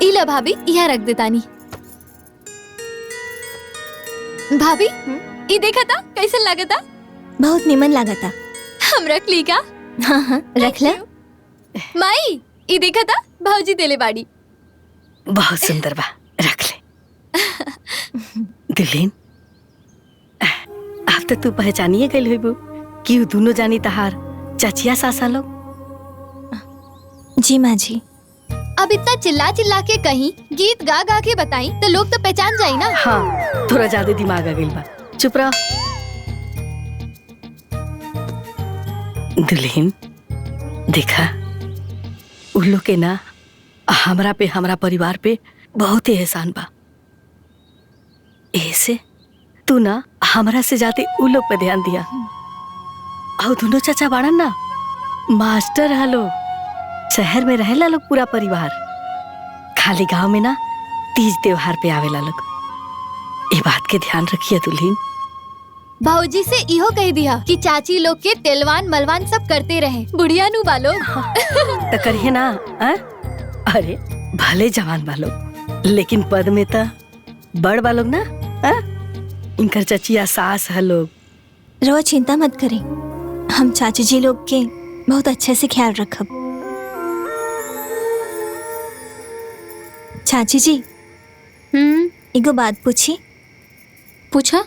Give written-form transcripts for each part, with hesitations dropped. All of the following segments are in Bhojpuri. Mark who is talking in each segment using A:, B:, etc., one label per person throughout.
A: इला भाभी यहाँ रख दे तानी। भाभी ये देखा था कैसा लगा था?
B: बहुत निमन लगा था।
A: हम रख ली का?
B: हाँ रख ले।
A: माई ये देखा था भाजी देले बाड़ी।
C: बहुत सुंदर बा, रख ले। दुल्हन अब तो तू पहचानिए गई होइबू कि उ दोनों जानी तहार चाचिया सासा लोग।
B: जी माँ जी।
A: अब इतना चिल्ला चिल्ला के कहीं गीत गा गा के बताई तो लोग तो पहचान जाए ना।
C: हाँ थोड़ा ज्यादा दिमाग आ गई बा, चुप रहो। दुल्हन देखा उन लोग के ना हमरा पे हमरा परिवार पे बहुत ही एहसान बा। ऐसे तू ना हमरा से जाते उ लोग पे ध्यान दिया। और दोनों चाचा बाड़न ना मास्टर हलो, शहर में रहेला लोग पूरा परिवार, खाली गांव में ना तीज त्योहार पे आवेला लोग। ये बात के ध्यान रखिए दुल्हन।
A: भाऊजी से इहो कह दिया कि चाची लोग के तेलवान मलवान सब करते रहे, बुढ़िया नु बालो।
C: तो करिए ना आ? अरे भले जवान बालो लेकिन पद में तो बड़ बालोग ना आ? इनकर चचिया सास है लोग।
B: रवा चिंता मत करें, हम चाची जी लोग के बहुत अच्छे से ख्याल रखब। चाची जी एगो बात पूछी?
D: पूछा।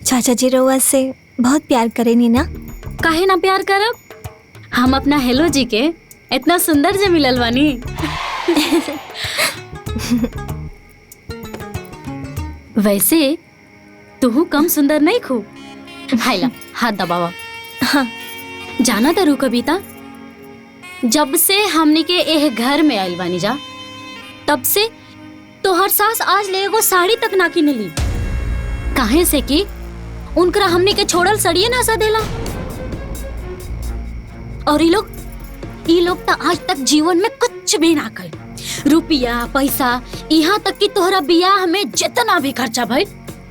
B: चाचा जी रउआ से बहुत प्यार करेनी ना?
D: काहे ना प्यार करब, हम अपना हेलो जी के इतना सुंदर जे मिलल बानी। वैसे तू कम सुंदर नहीं खू। हाइला हाथ दबावा।
B: हाँ।
D: जाना तारू कविता, जब से हमनी के एह घर में आइल बानी जा तब से तोहर सास आज ले एगो साड़ी तक ना किनली। काहे से कि उनकरा हमनी के छोड़ल सड़िए ना सदेला। और ई लोग तो आज तक जीवन में कुछ भी ना कर, रुपया पैसा, यहाँ तक कि तोहरा बियाह में जितना भी खर्चा भइल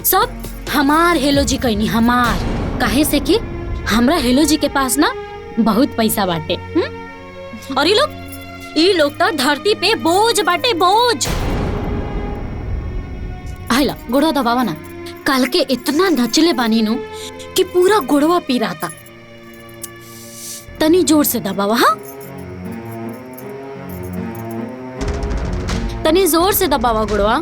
D: सब हमार हेलो जी कहनी हमार। काहे से कि हमरा हेलो जी के पास ना बहुत पैसा बाटे। और ई लोग तो धरती पे बोझ बाटे, बोझ। आइला गोड़ा दबावा ना। कल के इतना नचले बानी नु कि पूरा गोड़वा पी रहा था। तनी जोर से दबावा। हाँ तनी जोर से दबावा गोड़वा।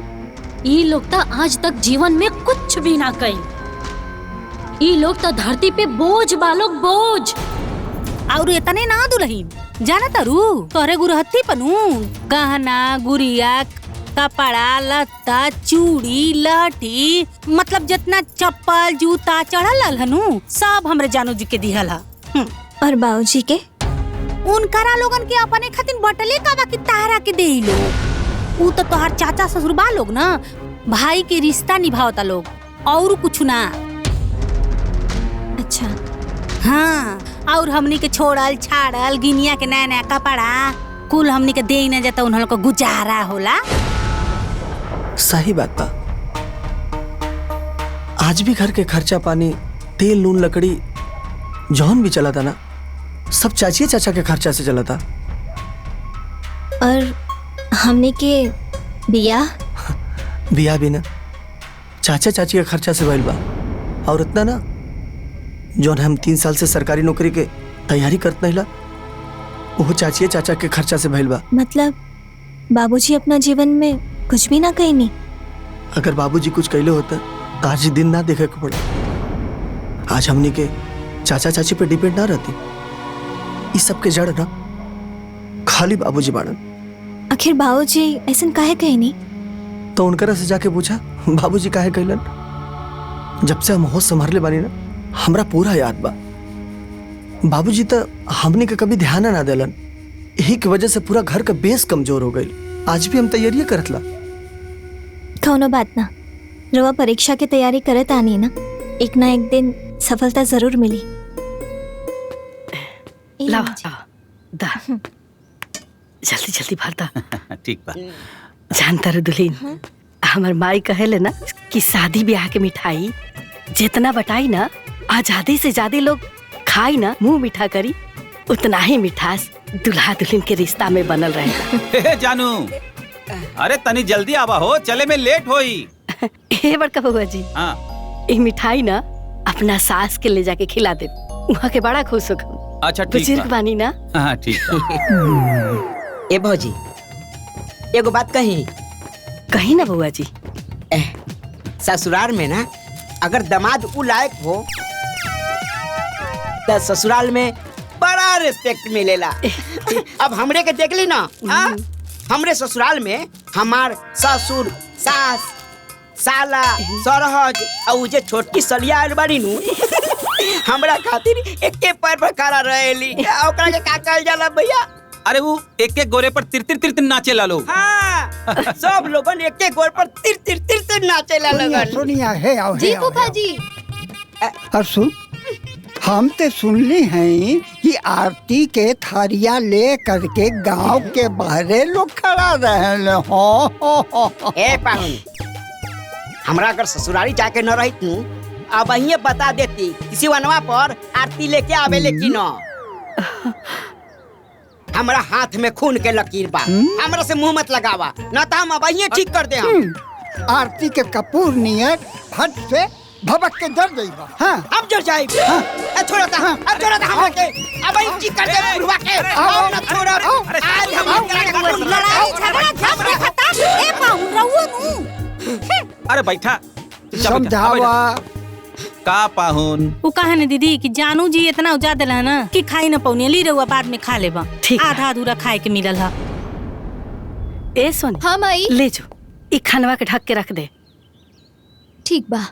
D: ये लोग तो आज तक जीवन में कुछ भी ना कही। ये लोग तो धरती पे बोझ बालोग, बोझ।
E: और इतने ना दुल्हन जाना तारू, तोरे गुरहत्ती पनू गहना गुड़िया कपड़ा लत्ता चूड़ी लठी, मतलब जितना चप्पल जूता चढ़ल हनु सब हमरे जानू जी के दिहल हा।
B: और बाबूजी के?
E: उनकरा लोगन के अपने खातिर बटले का बाकी तारा के देई लोग। ऊ तो तोहर चाचा ससुर बा लोग ना, भाई के रिश्ता निभावता लोग और कुछ ना।
B: अच्छा
E: हाँ, और हमनी के छोड़ल छाड़ल गिनिया के नया नया कपड़ा कुल हमनी के दे न जाता, उन्होंने को गुजारा होला।
F: सही बात बा। आज भी घर के खर्चा पानी तेल नून लकड़ी जौन भी चला था ना सब चाची चाचा के खर्चा से चला था।
B: और हमने के बियाह
F: भी ना चाचा चाची के खर्चा से भइल बा। और इतना ना जौन हम 3 साल से सरकारी नौकरी के तैयारी करत नहीं ला वो चाची चाचा के खर्चा से भइल बा।
B: मतलब बाबूजी अपना जीवन में कुछ भी ना कहनी?
F: अगर बाबूजी कुछ कहले होता तो आज दिन ना देखे के पड़े। आज हमनी के चाचा चाची पे डिपेंड ना रहती। इस सब के जड़ ना खाली बाबूजी बाड़न।
B: आखिर बाबूजी ऐसा काहे कहनी?
F: तो उनकरा से जाके पूछा बाबूजी काहे कहलन। जब से हम होश संभाले बानी ना हमरा पूरा याद बा। बाबूजी तो हमने के कभी ध्यान ना देलन, यही की वजह से पूरा घर का बेस कमजोर हो गई। आज भी हम तैयारी करत ला।
B: कौनो बात ना, रवा परीक्षा की तैयारी करत आनी ना, एक ना एक दिन सफलता जरूर मिली।
C: लावा दा जल्दी जल्दी भरता।
G: ठीक बा।
C: जानता रे दुल्हन, हमार माई कहेले ना कि शादी ब्याह के मिठाई जितना बटाई ना आजादी से ज्यादा लोग खाई ना मुंह मीठा करी, उतना ही मिठास दुल्हा दुल्हन के रिश्ता में बनल रहे।
G: जानू अरे तनी जल्दी आवा हो, चले में लेट होई।
C: हे बड़का बउआ जी,
G: हाँ
C: ये मिठाई ना अपना सास के ले जाके खिला दे, वहाँ के बड़ा खुश हो।
G: अच्छा ठीक
C: बुजुर्ग
G: बा।
C: बानी ना।
G: हाँ ठीक बा।
H: ए भौजी एगो बात कही।
C: कहीं ना बउआ जी।
H: ससुराल में ना अगर दामाद उ लायक हो तो ससुराल में बड़ा रिस्पेक्ट मिलेला। अब हमरे के देख ली ना, हमरे ससुराल में हमार ससुर, सास, साला, सरहज और जे छोटकी सलिया आइल बाड़ी नु हमरा खातिर एके पैर पर खड़ा रहेली। ओकरा के का कहल जाला भैया?
G: अरे वो एक एक गोरे पर तिर तिर तिर तिर नाचे ला लोग।
H: हाँ, सब लोगन एक एक गोर पर तिर तिर तिर तिर नाचे ला लगन।
I: सुनिया है आओ
A: जी फूफा जी।
I: और सुन, हम ते सुनली हैं कि आरती के थारिया ले करके गांव के बाहरे लोग खड़ा रहे हो।
H: ए पाहुन, हमरा अगर ससुरारी जाके न रही तू अब अहिए बता देती किसी वनवा पर आरती लेके आवे लेकिन न। हमरा हाथ में खून के लकीर बा, हमरा से मुंह मत लगावा न तो हम अब अहिए ठीक कर दे। हम
I: आरती के कपूर नियत फट से भबक के जल गई बा। हाँ
H: अब जर जाए। छोड़ा था, अब छोड़ा था हमरा के, अब अहिए ठीक कर दे बुढ़वा के। अब न छोड़ा, आज हम
E: लड़ाई झगड़ा जब देखता ए पाहुन रहुओ नु।
G: अरे बैठा
I: समझावा।
G: का पाहुन?
E: वो कहा न दीदी कि जानू जी इतना उजा दिला ना कि खाई न पौनी ली रहुआ बाद में खा लेबा।
C: ठीक है।
E: आधा अधूरा खाए के मिलल हा।
C: ए सोनी,
A: हाँ माई।
C: ले जो ई खनवा के ढक के रख दे।
A: ठीक बा।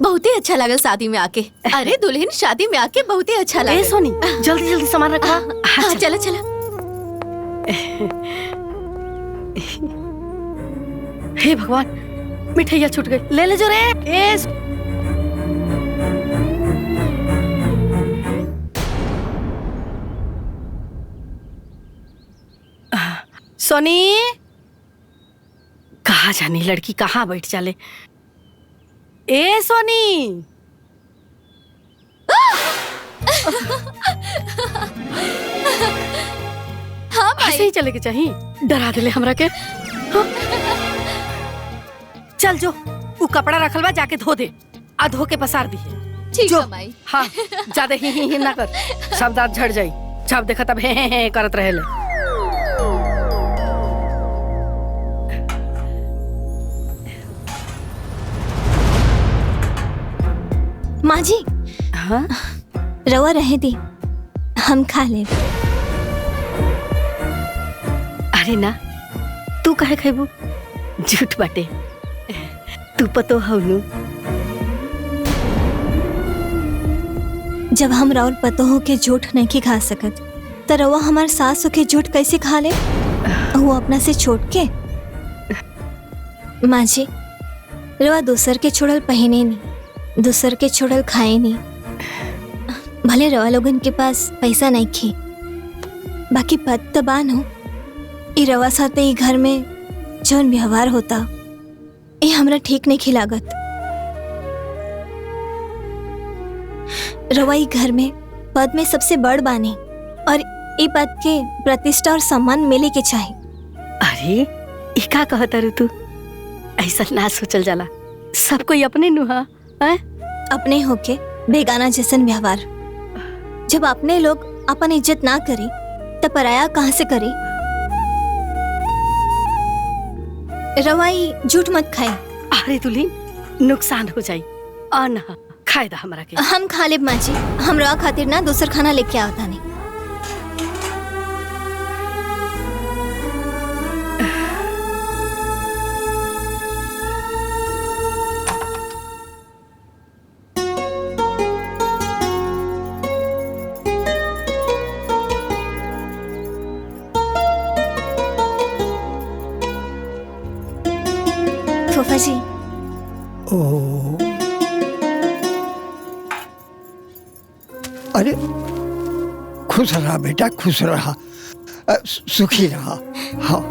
A: बहुत ही अच्छा लगल शादी में आके। अरे दुल्हन शादी में आके बहुत ही अच्छा
C: ए
A: लगा।
C: सोनी, जल्दी जल्दी सामान रखवा।
A: हाँ चला चला।
C: हे भगवान, मिठाइया छूट गई। ले ले जो रे। ए सोनी, कहाँ जानी लड़की कहाँ बैठ जाले। ए सोनी,
A: हाँ
C: ऐसे ही चले के चाहिए, डरा दिले हमरा के। हाँ? चल जो वो कपड़ा रखल बा जाके धो दे, आ धो के पसार दी।
A: ठीक
C: जो
A: है माई।
C: हाँ, ज्यादा ही ना कर, सब दांत झड़ जाई। जब देखा तब हे करत रहे ले।
B: माँ जी,
C: हाँ?
B: रवा रहे दी, हम खा ले।
C: अरे ना, तू काहे खाइबू? झूठ बाटे, तू पतो हवनु।
B: जब हम राउर पतोह के झूठ नहीं खा सकत, तो रवा हमार सास के झूठ कैसे खा ले? वो अपना से छोड़ के। माँ जी, रवा दूसर के छोड़ल पहने नहीं, दूसर के छोड़ल खाए नहीं। भले रवा लोगन के पास पैसा नहीं खे, बाकी पद तो बान हो। ई रवा साथे ई घर में जौन व्यवहार होता, ये हमरा ठीक नहीं खिलागत। रवा ई घर में पद में सबसे बड़ बानी, और ई पद के प्रतिष्ठा और सम्मान मिले के चाहे।
C: अरे ई का कहता रू तू? ऐसा ना सोचल जाला, सब कोई अपने नुहा है?
B: अपने होके बेगाना जैसन व्यवहार। जब अपने लोग अपन इज्जत ना करी, तो पराया कहाँ से करी? रवाई झूठ मत खाए।
C: अरे दुल्हन, नुकसान हो जाई। ना खाए दा हमरा के।
B: हम खा लेब माँ जी, हम रवा खातिर ना दूसर खाना लेके आवता नहीं। फूफा जी।
I: ओ अरे खुश रहा बेटा, खुश रहा, सुखी रहा। हाँ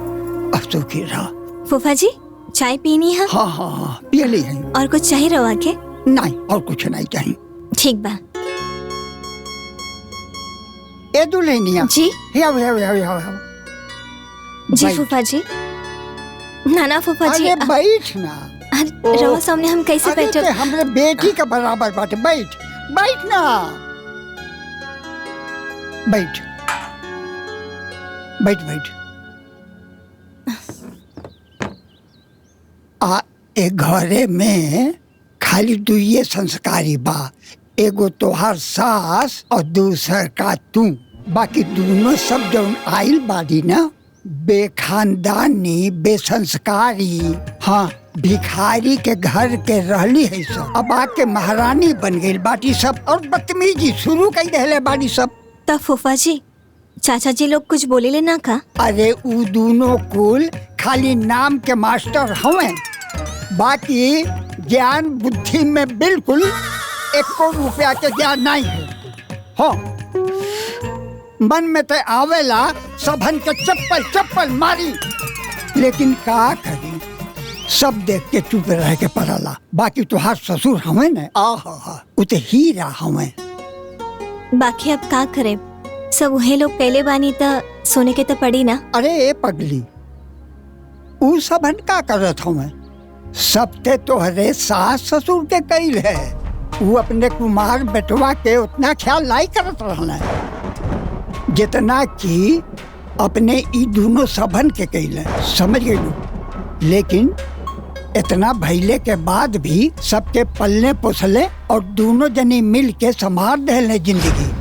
I: सुखी रहा।
B: फूफा जी चाय पीनी है?
I: हाँ हाँ हाँ पी ली है।
B: और कुछ चाहिए रवा के?
I: नहीं और कुछ नहीं चाहिए।
B: ठीक बा।
I: ए दुल्हनिया
B: जी जी
I: बैठ।
B: फूफा जी। नाना फूफा जी।
I: अरे बैठ ना।
B: अरे रवा सामने हम कैसे
I: अरे
B: बैठे?
I: ते हमरे बेटी का बराबर बात है। बैठ बैठ ना, बैठ बैठ बैठ। एक घरे में खाली दुइये संस्कारी बा, एगो तोहार सास और दूसर का तू। बाकी दोनों सब जो आइल बाड़ी ना, बेखानदानी बेसंस्कारी, हाँ भिखारी के घर के रहली है सब। अब आके महारानी बन गई बाटी सब, और बदतमीजी शुरू कर देले बाड़ी सब।
B: तब फूफा जी चाचा जी लोग कुछ बोले ले ना का?
I: अरे उ दोनों कुल खाली नाम के मास्टर हवे, बाकी ज्ञान बुद्धि में बिल्कुल 1 रुपया के ज्ञान नहीं है। हाँ मन में तो आवेला सबन के चप्पल चप्पल मारी, लेकिन का करी, सब देख के चुप रह के पड़ला। बाकी तुहार ससुर हमें न, आहा उते हीरा हमें।
B: बाकी अब का करे, सब वही लोग पहले बानी त सोने के तो पड़ी ना।
I: अरे ए पगली, उ सबन का करत हमें, सब ते तोहरे सास ससुर के कइल है। वो अपने कुमार बेटवा के उतना ख्याल नहीं करत रहना जितना कि अपने ई दोनों सबन के कइल है, समझ गई। लेकिन इतना भइले के बाद भी सबके पल्ले पोसले और दोनों जनी मिल के संभाल देले जिंदगी।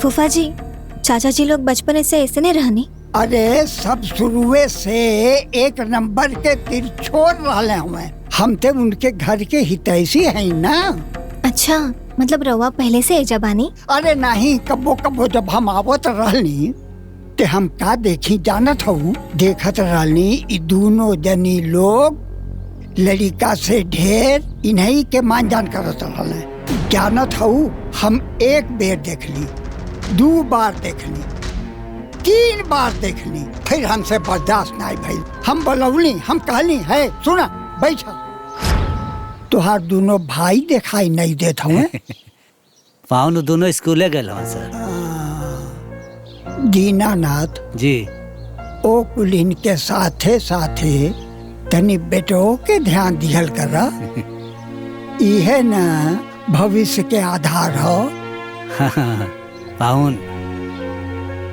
B: फूफा जी चाचा जी लोग बचपन से ऐसे नहीं रहनी?
I: अरे सब शुरुए से एक नंबर के तिरछोर रहले हमें। हम ते उनके घर के हितैषी हैं ना।
B: अच्छा मतलब रवा पहले से एजा बानी?
I: अरे नहीं, कबो कबो जब हम आवत रहनी ते हम का देखी जानत हूँ, देखत रहनी ई दोनों जनी लोग लड़का से ढेर इन्हीं के मान जान करत रहले। जानत हूँ हम एक बेर देख ली, 2 बार देखनी, 3 बार देखनी, फिर हमसे बर्दाश्त नहीं भइल। हम बोलौली, हम कहली है सुना बैठा, तुहार दोनों भाई दिखाई नहीं देत हूँ।
J: पाउन दोनों स्कूले गए सर।
I: दीनानाथ
J: जी
I: ओ कुलीन के साथे साथे तनी बेटो के ध्यान दिहल करा। इहे ना भविष्य के आधार हो।
J: पाउन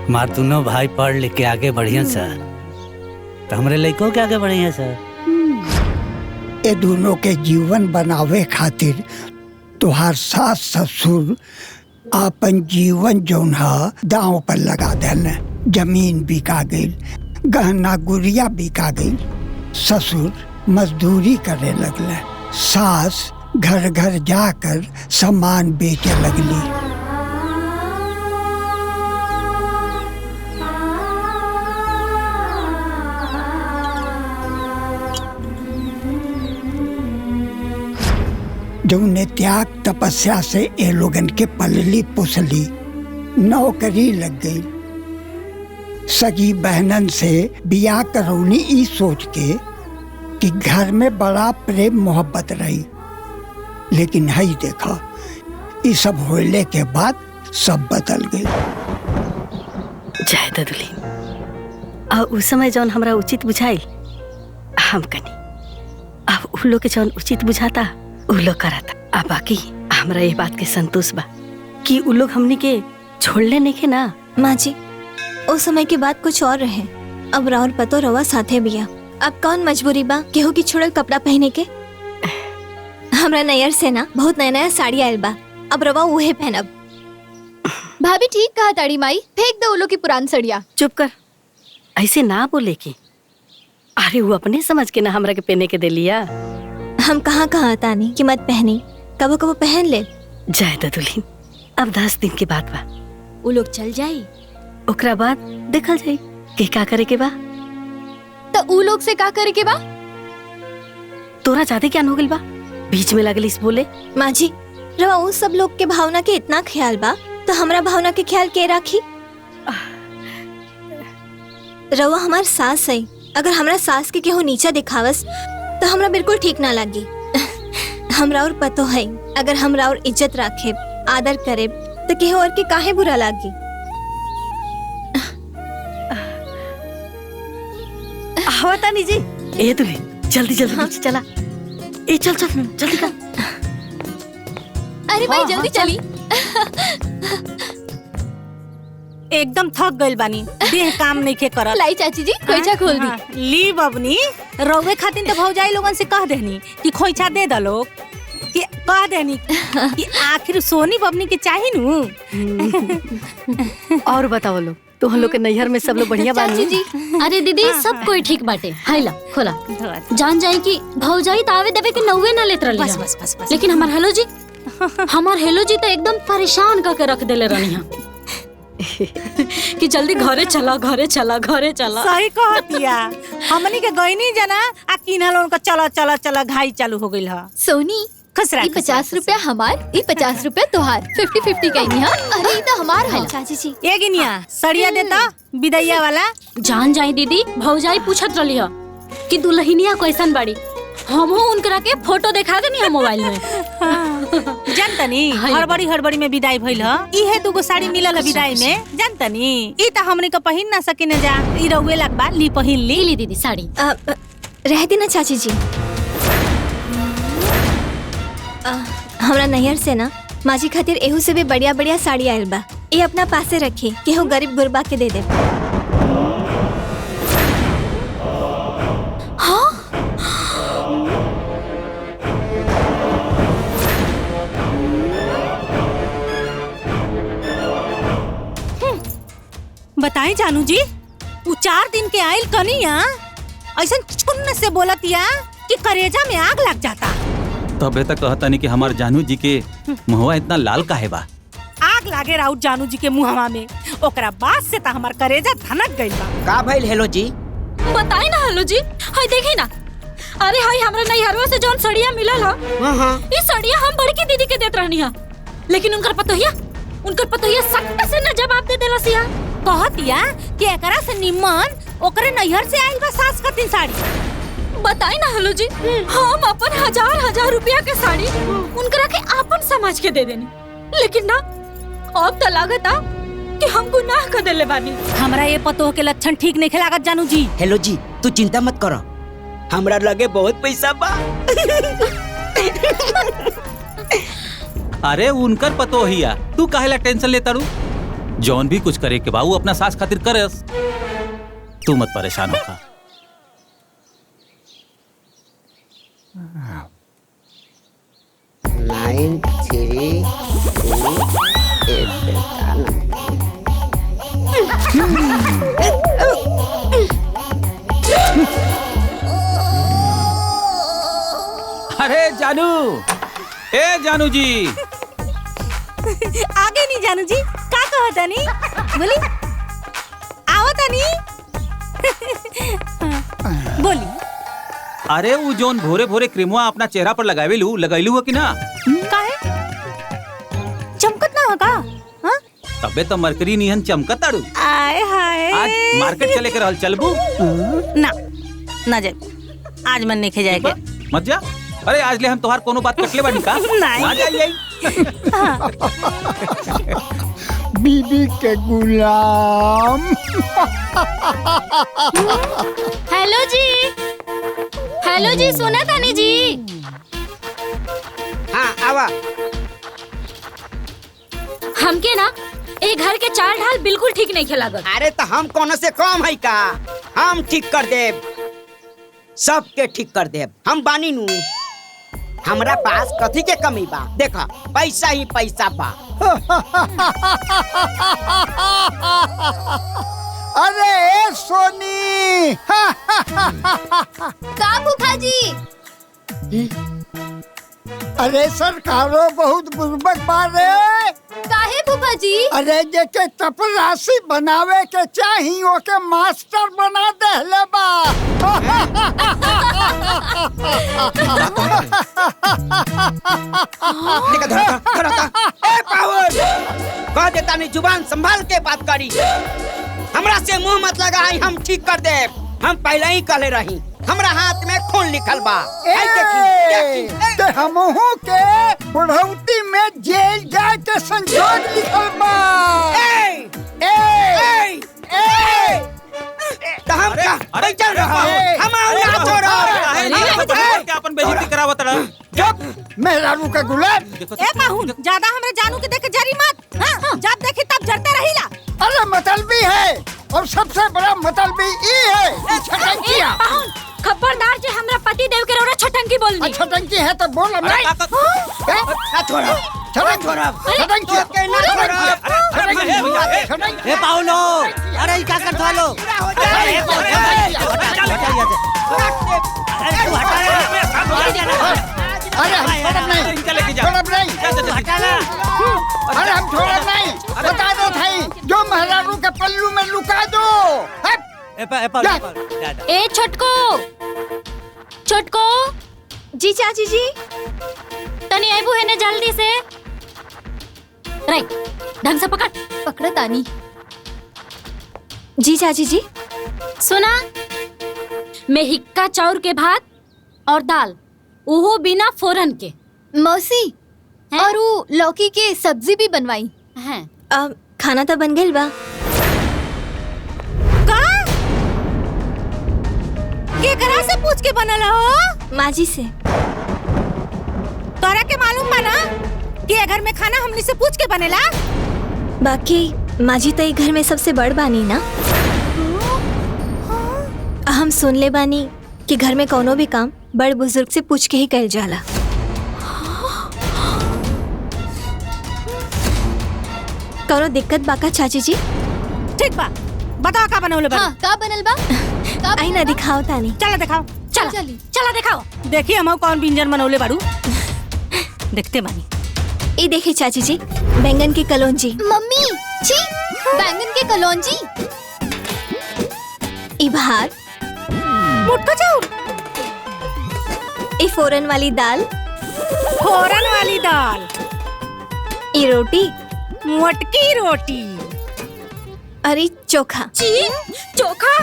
J: मार दोनों भाई पढ़ लिख के आगे बढ़िया सर, तो हमरे लड़कों के आगे बढ़िया सर।
I: ये दोनों के जीवन बनावे खातिर तुहार सास ससुर अपन जीवन जौन है दांव पर लगा देने। जमीन बिका गई, गहना गुड़िया बिका गई, ससुर मजदूरी करे लगले, सास घर घर जाकर सामान बेचे लगली। जौने त्याग तपस्या से ए लोगन के पलली पुसली, नौकरी लग गई, सगी बहनन से बियाह करौनी ई सोच के कि घर में बड़ा प्रेम मोहब्बत रही। लेकिन हई देखा, ये सब होने के बाद सब बदल गई।
C: जय ददुली, आ उस समय जौन हमरा उचित बुझाई हम कनी, अब उ लोग के जौन उचित बुझाता उ लोग करता। आ बाकी हमरा ये बात के संतोष बा कि उ लोग हमनी के छोड़ले नहीं के ना।
B: माँ जी उस समय की बात कुछ और रहे, अब राउर पतो रवा साथे बिया। अब कौन मजबूरी बा केहू की छोड़ल कपड़ा पहने के? हमरा नैयर से ना बहुत नया नया साड़ी आयल बा, अब रवा उहे पहनब।
A: भाभी ठीक कहा ताड़ी माई, फेंक दो उलो की पुरान सड़िया।
C: चुप कर, ऐसे ना बोले की अरे वो अपने समझ के ना हमरा के पहने के दे लिया।
B: हम कहाँ कहाँ तानी कि मत पहनी, कबो कबो पहन ले।
C: जाए तो दुल्हन, अब 10 दिन के बाद बा,
D: वो लोग चल जाई।
C: ओकरा बाद देखल जाई कि का करे के बा।
A: तो ऊ लोग से का करे के बा?
C: तोरा ज्यादा ज्ञान हो गइल बा, बीच में लगलिस बोले।
B: माँ जी, रवा उन सब लोग के भावना के इतना ख्याल बा, तो हमरा भावना के ख्याल के राखी? रवा हमार सास है, अगर हमरा सास के केहू नीचा दिखावस तो हमरा बिल्कुल ठीक ना लगी। हमरा और पतो है, अगर हमरा और इज्जत रखे, आदर करे, तो केहू और के काहे बुरा लागी।
C: आवता नहीं जी। ए दुल्हन जल्दी जल्दी नीचे चला। ए चल चल जल्दी कर।
A: अरे भाई जल्दी चली।
E: एकदम थक गइल बानी, देह काम नहीं के करत।
A: लाई चाची जी खोइछा खोल दी।
E: ली बबनी, रउवे खातिर तो भौजाई लोगन से कह देनी कि खोइछा दे द लोग, कि कह देनी कि आखिर सोनी बबनी के चाही नु।
C: और बताओ लोग, तो हम लोग के नैहर में सब लोग बढ़िया
A: चाची
C: बानी?
A: जी
D: अरे दीदी सब कोई ठीक बाटे। हाइला खोला, जान जाए कि भौजाई तावे देवे के नौवे ना लेत रहली।
E: बस बस बस बस।
D: लेकिन हमार हेलो जी, हमार हेलो जी तो एकदम परेशान करके रख देले रहनी है कि जल्दी घरे चला घरे चला घरे चला।
E: सही कहतिया, हमनी के गईनी जना आ किनल उनका चला चला चला घाई चालू हो गइल ह।
A: सोनी
E: खसरा
A: ये 50 रुपया हमार, ये 50 रुपया तोहार, 50-50 कहीं। हाँ अरे ये तो हमार है।
B: चाची जी
E: ए गिनिया सड़िया देता बिदैया वाला।
D: जान जाए दीदी, भौजाई पूछत रहली है कि दुल्हनिया कैसन बाड़ी। हमहू उनकरा के फोटो दिखा देनी है मोबाइल में।
E: जानतनी हड़बड़ी में विदाई भइल ह। इहे दुगो साड़ी मिलल विदाई में, जानतनी ई त हमनी के पहिन ना सकिने जा। ई रउवे लगबा, ली पहिन ली।
D: ली दीदी साड़ी।
B: रह देना चाची जी। हमरा नैहर से ना माँ जी खातिर एहू से भी बढ़िया बढ़िया साड़ी आयल बा। ये अपना पासे रखी, केहू गरीब गुरबा के दे दे।
E: बताई जानू जी, वो 4 दिन के आयल कनिया ऐसा चुन्न से बोलतिया कि करेजा में आग लग जाता।
G: तबे तक कहता नहीं कि हमार जानू जी के मुहवा इतना लाल काहे बा।
E: आग लागे राउत जानू जी के मुहवा में, ओकरा बाद से त हमार करेजा धनक गइल बा।
H: का भइल हेलो जी?
D: बताई ना हेलो जी, हाय देखी ना। अरे हाय हमरा नैहरवा से जौन सड़िया मिलल ह, ई सड़िया हम बड़की दीदी के देत रहनी है। लेकिन उनकर पतोहिया सख्त से न जवाब दे देलसिया।
E: कहतिया कि एकरा से निम्मन ओकरे नैहर से आइल बा सास खातिर साड़ी।
D: बताई ना हेलो जी, हम अपन हजार रुपया के साड़ी उनकरा के आपन समझ के दे देनी। लेकिन ना, अब तो लागता कि हम गुनाह कर देले बानी।
E: हमरा ये पतोह के लक्षण ठीक नहीं लागत जानू जी।
H: हेलो जी तू चिंता मत करो, हमरा लगे बहुत पैसा बा।
G: अरे उनकर पतो हिया, तू काहेला टेंशन लेता रू? जौन भी कुछ करे के बाबू अपना सास खातिर करे, तू मत परेशान होगा।
H: नाइन 3 2
G: अरे जानू, ए जानू जी।
E: आगे नहीं जानू जी, का कहता नहीं बोली आवता नहीं। बोली
G: अरे वो जोन भोरे भोरे क्रीमवा अपना चेहरा पर लगावेलू, लगैलू हो कि ना?
E: काहे चमकत ना होगा? हाँ?
G: तबे तो मरकरी निहन चमकत आड़ू।
E: आए हाय,
G: आज मार्केट चले के रहल, चलबू?
E: ना जाए, आज मन नहीं खे जाएगा।
G: मत जा। अरे आज ले हम तोहार कोनो बात कटले बानी का?
E: नहीं।
G: आ जाइए।
I: बीबी के गुलाम।
D: हेलो जी सुना तानी जी।
H: हाँ आवा।
D: हमके ना ए घर के चाल ढाल बिल्कुल ठीक नहीं खेलागत।
H: अरे तो हम कोनो से कम है का? हम ठीक कर देब, सबके ठीक कर देब। हम बानी नू, हमरा पास कथी के कमी बा? देखा पैसा ही पैसा बा।
I: अरे ए सोनी
A: का फूफा जी?
I: अरे सरकारो बहुत बुर्बक बारे।
A: काहे फूफा जी?
I: अरे जेके चपरासी बनावे के चाही ओके मास्टर बना देले बा।
H: देखा धरा ए पावर कह देता नहीं, जुबान संभाल के बात करी। हमरा से मुंह मत लगाई, हम ठीक कर दे। हम पहले ही कहले रही, हमरा हाथ में खून लिखल बा।
I: ते हमहू के बुढ़ौती में जेल जाए के संजोग लिखल बा।
H: तो हम क्या चल रहा है? हम ना छोड़ो।
G: अपन बेइज्जती करावत रहा।
I: जब मेहरारू का गुलाब।
E: ए पाहुन, ज्यादा हमरे जानू के देख के जरी मत। हां, जब देखी तब जरते रहिला।
I: अरे मतलबी है, और सबसे बड़ा मतलबी ई है छटंकिया।
D: पाहुन, खबरदार जे हमरा पति देव के रौरा छटंकी बोलनी।
I: छटंकी है तो बोल नहीं।
H: ना छोड़ो, छटंकिया के ना छोड़ो।
J: ए पाउलो, अरे क्या करत वालो?
I: अरे हम छोड़ब नहीं, छोड़ब नहीं। अरे हम छोड़ब नहीं, बता दो भाई, जो मेहरारू के पल्लू में लुका दो।
D: ए छोटको, छोटको।
B: जी चाची जी।
D: तनी आइबू है ना जल्दी से। राइट, ढंग से पकड़।
A: पकड़ तानी।
B: जी चाची जी।
D: सुना, मैं हिक्का चाउर के भात और दाल, ओहो बिना फोरन के।
A: मौसी, और वो लौकी के सब्जी भी बनवाई
D: हैं।
B: खाना तो बन गइल बा।
E: के करा से पूछ के बनल हो?
B: माँ जी से।
E: तोरा के मालूम बा ना कि ये घर में खाना हमनी से पूछ के बनेला?
B: बाकी माँ जी तो ये घर में सबसे बड़ बानी ना। हम सुन ले बानी कि घर में कोनो भी काम बड़ बुजुर्ग से पूछ के ही कइल जाला। कोनो दिक्कत बाका चाची जी?
E: ठीक बा, बताओ का बनौले बा?
A: हाँ, का बनल बा?
B: आई ना दिखाओ तानी।
E: चला दिखाओ। चला
A: चली।
E: चला दिखाओ। देखिए हम कौन व्यंजन बनौले बाड़ू। देखते बानी।
B: ये देखिए चाची जी, बैंगन की कलौंजी।
A: मम्मी, छी, बैंगन के कलौंजी।
B: ई भात।
E: मुटका चाउर।
B: ई फोरन वाली दाल।
E: फोरन वाली दाल।
B: ई रोटी।
E: मोटकी रोटी।
B: अरे चोखा।
D: जी, चोखा।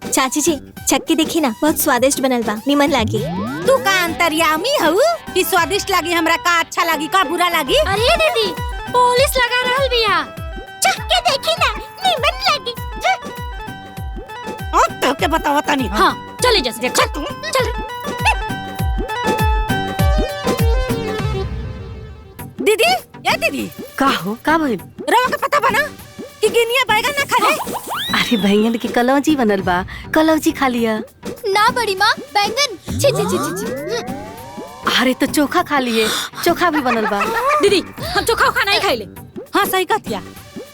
B: चाची जी, चक्की देखी ना, बहुत स्वादिष्ट बनल बा, निमन लागी।
E: तू का अंतर्यामी हऊ कि स्वादिष्ट लागी हमरा का अच्छा लागी का बुरा लागी?
D: अरे दीदी, पुलिस लगा रहल बिया। चख के देखी ना, निमन लगी।
E: अब तो के बताओ तनी।
D: हाँ, चले जैसे। चल तू, चल।
E: दीदी, ये दीदी।
C: का हो, का भइल?
E: रवा का पता बना कि गिनिया बैगन ना खा ले।
C: अरे बैंगन की कलौजी बनल बा, कलौजी खा लिया।
A: ना बड़ी माँ, बैंगन। छी छी छी छी।
C: अरे तो चोखा खा लिए, चोखा भी बनल बा।
D: दीदी, हम चोखा खाना ही खाई ले।
E: हाँ सही कहतिया।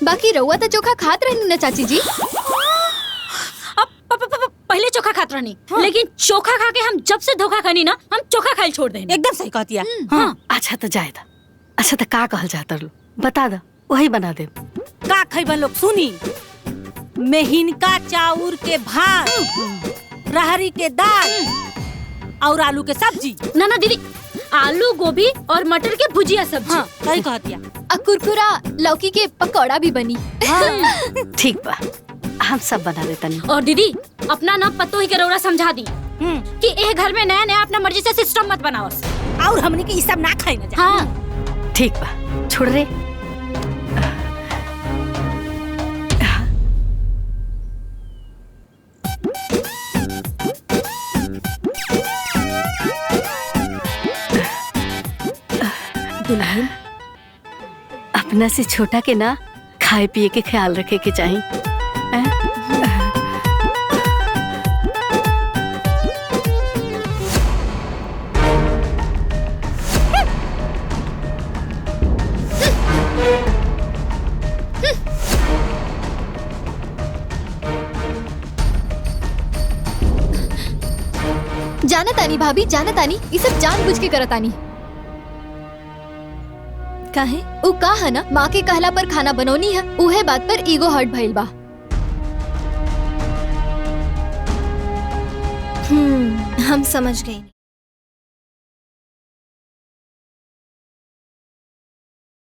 A: बाकी रउआ तो चोखा खात रहनी ना चाची जी।
D: पहले चोखा खात रहनी, लेकिन चोखा खा के हम जब से धोखा खानी ना, हम चोखा खाइल छोड़ देनी।
E: एकदम सही कहतिया।
C: हाँ, अच्छा तो जाए था। अच्छा तो का कहल जाता लो, बता दा, वही बना दे।
E: का खइबन लोग सुनी? मेहिनका चाउर के भात, रहरी के दाल और आलू के सब्जी।
D: ना ना दीदी, आलू गोभी और मटर के भुजिया सब्जी।
E: हाँ, सही कहतिया।
A: कुरकुरा लौकी के पकौड़ा भी बनी।
C: ठीक बा, हम सब बना देता नहीं।
D: और दीदी, अपना ना पतो ही के रौरा समझा दी कि ए घर में नया नया अपना मर्जी से सिस्टम मत बनाओ।
E: और हमने के ई सब ना खाई ना जा।
D: हाँ
C: ठीक बा, छोड़ रे। दुल्हन, अपना से छोटा के ना खाए पिए के ख्याल रखे के चाहिए।
A: जाना तानी भाभी, जाना तानी, ये सब जानबूझ के करतानी।
B: काहे?
A: उ का है ना, माँ के कहला पर खाना बनौनी है, उहे बात पर ईगो हर्ट भइल बा।
B: हम समझ गए।